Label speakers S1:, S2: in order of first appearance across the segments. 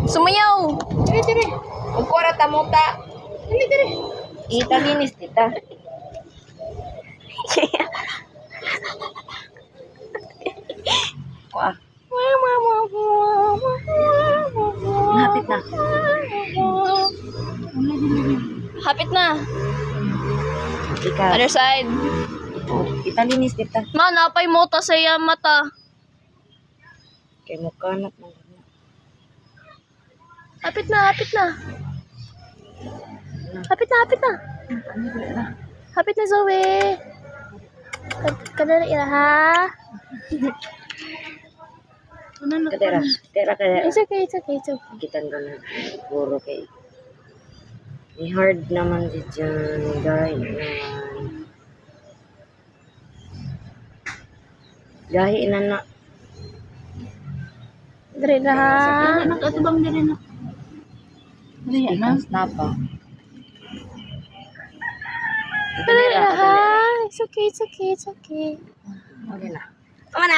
S1: Sumayaw.
S2: Dire, dire. Magkura tamuta. Dire, dire. Italinis kita. Kuha. Hapit na.
S1: Hapit na.
S2: Ikaw.
S1: Other side.
S2: Italinis kita.
S1: Ma, napay mo ta sa iya mata.
S2: Kay mukha na.
S1: Hapit na, hapit na. Hapit na, hapit na. Hapit na, Zoe. Kadali ira, ha?
S2: Kadera. Kadera.
S1: It's okay, it's okay, it's okay.
S2: Kita na puro kay. Ni hard naman di dyan. Gahi naman. Gahi na na.
S1: Dali na, ha?
S2: Nakatubang na rin na. Dali na. Napa.
S1: Dali na, ha? It's okay, it's okay, it's okay.
S2: Okay na. Tama na!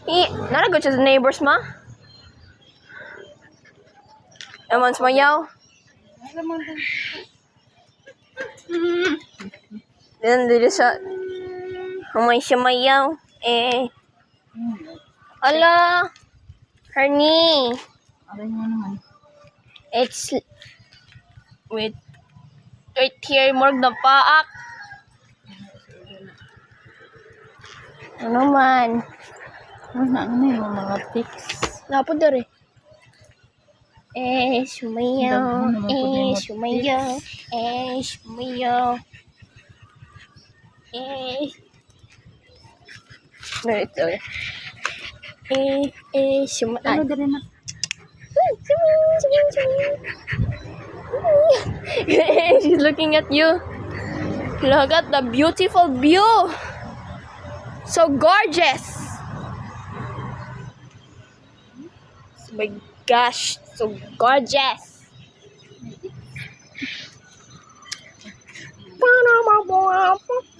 S1: Yay! Naragot siya sa neighbors, ma? Naman sumayaw. Then, dito sa... Umay sumayaw. Ala! Honey!
S2: Okay nga naman.
S1: It's... Wait. Wait here, morg na paak. Ano man?
S2: Ano yung mga pics?
S1: Napod dari. Sumayaw. Sumayaw. Sumayaw. Narito. Sumayaw.
S2: Ano din na?
S1: She's looking at you. Look at the beautiful view. So gorgeous. Oh my gosh, so gorgeous.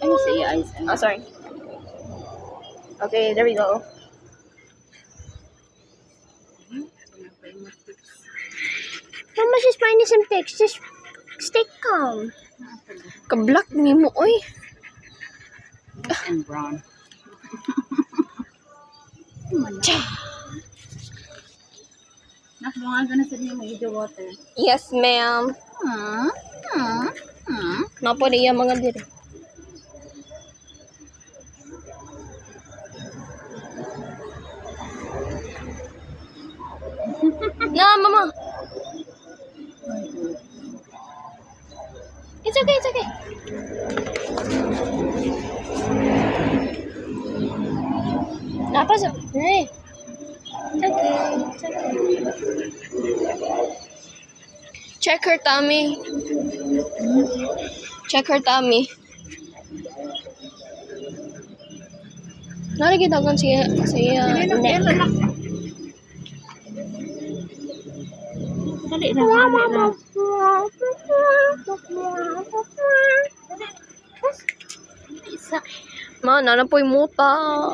S2: Ano sa iyo, Ice?
S1: Oh, sorry. Okay, there we go. Mama, she's finding some pics. Just stay calm. Ka-black ni mo, oy.
S2: And brown. Nakagawa ka na sa niyo mag water.
S1: Yes, ma'am. Napo niya mga diri. Na, mama. It's okay, it's okay. Napa sa? Hey. It's okay, it's okay. Check her tummy. Check her tummy. Nari kita kan siya neck.
S2: Dali na, dali na. Isa.
S1: Ma, nanapoy muta.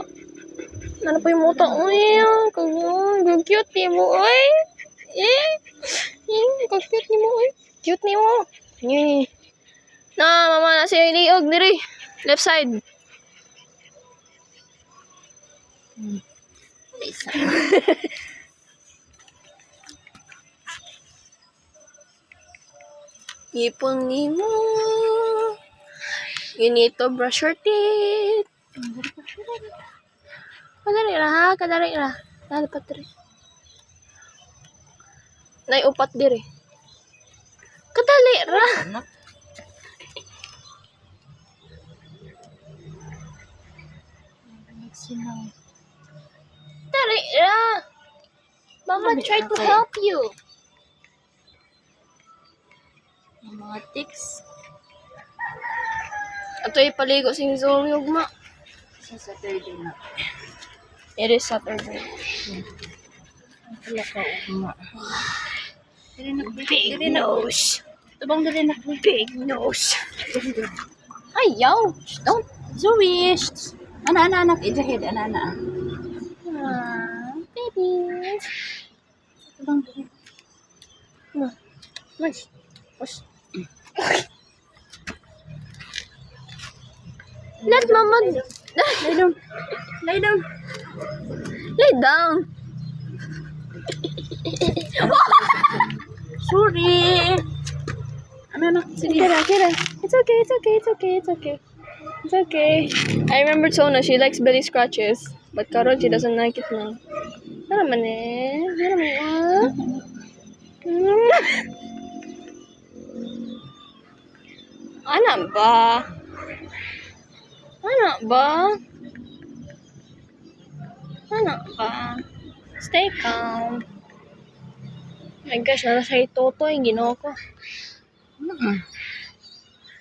S1: Nanapoy muta. Uy, kag cute ni mo, uy. Kag cute ni mo, uy. Cute ni mo. Na, mama, nasa iliog diri. Left side.
S2: Isa.
S1: Ipon ni mo. You need to brush your teeth. Kadari ra, ha? Kadari ra. Nalipat diri. Naiupat diri. Kadali ra.
S2: Anak.
S1: Dari ra. Mama tried to help you.
S2: Mga tics.
S1: Ato ipaligo sing Zoe ugma.
S2: Sa Saturday na.
S1: It is Saturday.
S2: Wala ka ugma.
S1: Big nose.
S2: Tubang dali na.
S1: Big nose. Ayaw. Don't.
S2: Zoe! Anak. Ijahead, anak.
S1: Nice. Nice. Nice. Let mama...
S2: Lay down. Lay down.
S1: Lay down.
S2: Sorry. Ano na? Sige.
S1: Kira. It's okay. It's okay. I remember Sona, she likes belly scratches. But Karol, she doesn't like it now. Ano naman ah. Ano ba? Stay calm. Oh my gosh, nasa Toto yung ginawa ko.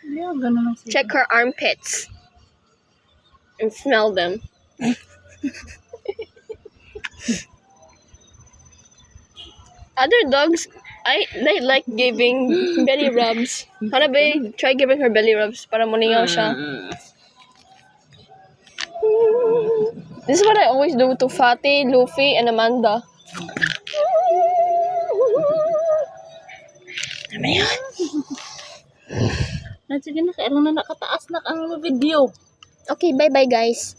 S2: Ganun lang siya.
S1: Check her armpits. And smell them. Other dogs, they like giving belly rubs. Hanabe, try giving her belly rubs para muningaw siya. This is what I always do to Fatty, Luffy, and Amanda. Ano yan?
S2: Sige na, kailan na nakataas na ang video.
S1: Okay, bye-bye guys.